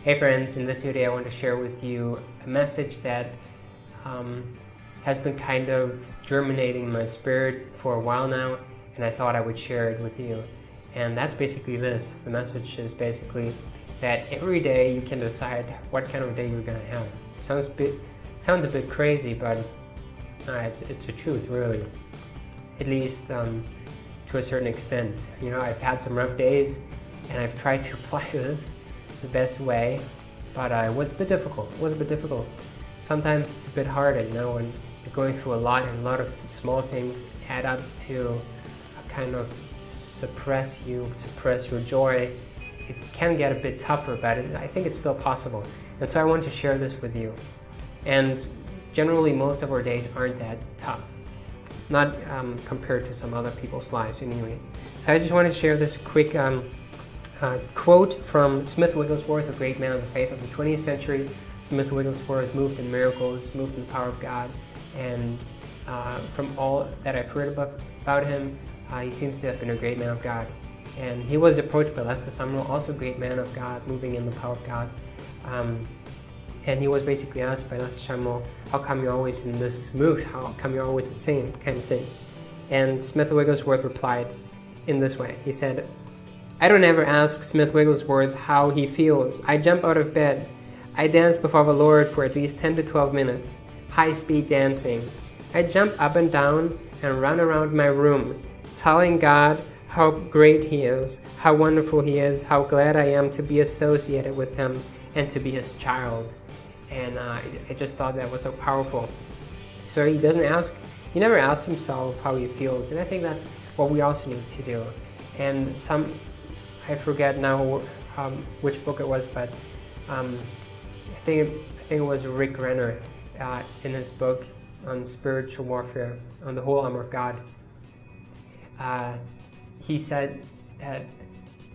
Hey friends, in this video I want to share with you a message that has been kind of germinating in my spirit for a while now, and I thought I would share it with you. And that's basically this. The message is basically that every day you can decide what kind of day you're going to have. It sounds a bit crazy, but it's the truth, really. At least to a certain extent. You know, I've had some rough days, and I've tried to apply this the best way, but it was a bit difficult. Sometimes it's a bit harder, you know, when you're going through a lot, and a lot of small things add up to kind of suppress your joy. It can get a bit tougher, but I think it's still possible. And so I want to share this with you. And generally, most of our days aren't that tough. Not compared to some other people's lives anyways. So I just want to share this quick quote from Smith Wigglesworth, a great man of the faith of the 20th century. Smith Wigglesworth moved in miracles, moved in the power of God, and from all that I've heard about him, he seems to have been a great man of God. And he was approached by Lester Sumrall, also a great man of God, moving in the power of God. And he was basically asked by Lester Sumrall, how come you're always in this mood? How come you're always the same kind of thing? And Smith Wigglesworth replied in this way. He said, "I don't ever ask Smith Wigglesworth how he feels. I jump out of bed. I dance before the Lord for at least 10 to 12 minutes. High-speed dancing. I jump up and down and run around my room, telling God how great He is, how wonderful He is, how glad I am to be associated with Him and to be His child." And I just thought that was so powerful. So he never asks himself how he feels, and I think that's what we also need to do. And I forget now which book it was, but I think it was Rick Renner in his book on spiritual warfare, on the whole armor of God. He said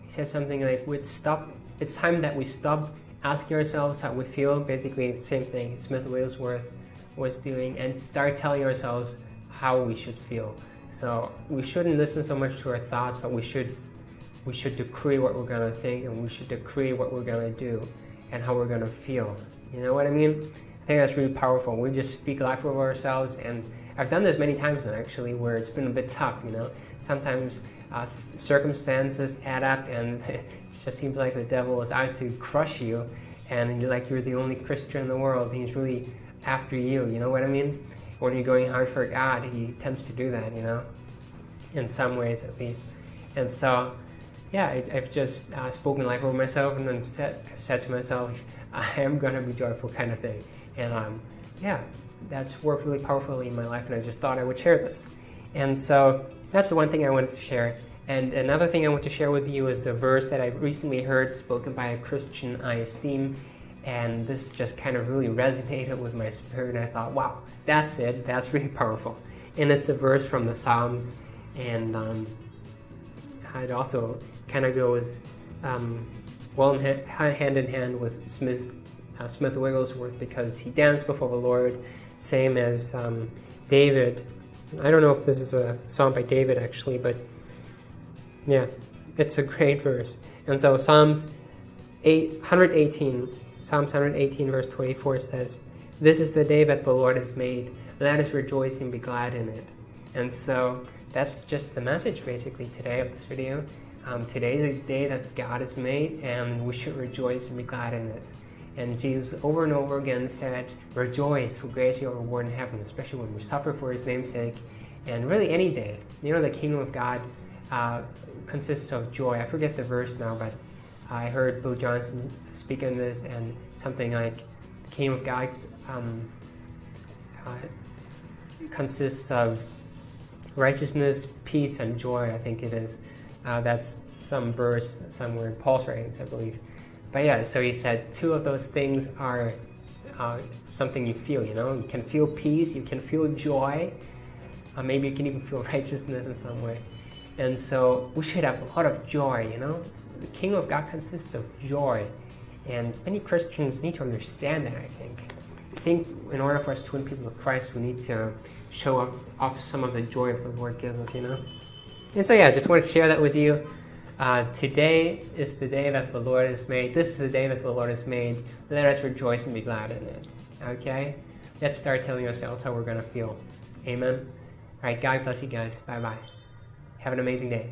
something like, it's time that we stop asking ourselves how we feel. Basically the same thing Smith Wigglesworth was doing, and start telling ourselves how we should feel. So we shouldn't listen so much to our thoughts, but we should decree what we're going to think, and we should decree what we're going to do and how we're going to feel. You know what I mean? I think that's really powerful. We just speak life over ourselves, and I've done this many times now, actually, where it's been a bit tough, you know. Sometimes circumstances add up, and it just seems like the devil is out to crush you, and you're the only Christian in the world. He's really after you, you know what I mean? When you're going hard for God, he tends to do that, you know, in some ways at least. And so, yeah, I've just spoken life over myself, and then said to myself, I am going to be joyful, kind of thing. And yeah, that's worked really powerfully in my life, and I just thought I would share this. And so that's the one thing I wanted to share. And another thing I want to share with you is a verse that I recently heard spoken by a Christian I esteem, and this just kind of really resonated with my spirit, and I thought, wow, that's it, that's really powerful. And it's a verse from the Psalms, and it also kind of goes well hand in hand with Smith Wigglesworth, because he danced before the Lord, same as David. I don't know if this is a song by David actually, but yeah, it's a great verse. And so Psalms 118 verse 24 says, "This is the day that the Lord has made. Let us rejoice and be glad in it." And so that's just the message basically today of this video. Today is a day that God has made, and we should rejoice and be glad in it. And Jesus over and over again said, rejoice, for great is your reward in heaven, especially when we suffer for His name's sake. And really any day. You know, the kingdom of God consists of joy. I forget the verse now, but I heard Bill Johnson speak on this, and something like the kingdom of God consists of righteousness, peace, and joy, I think it is. That's some verse somewhere in Paul's writings, I believe. But yeah, so he said two of those things are something you feel, you know. You can feel peace, you can feel joy, maybe you can even feel righteousness in some way. And so we should have a lot of joy, you know. The kingdom of God consists of joy, and many Christians need to understand that, I think. I think in order for us to win people to Christ, we need to show off some of the joy that the Lord gives us, you know. And so yeah, just wanted to share that with you. Today is the day that the Lord has made. This is the day that the Lord has made. Let us rejoice and be glad in it. Okay? Let's start telling ourselves how we're going to feel. Amen? All right, God bless you guys. Bye-bye. Have an amazing day.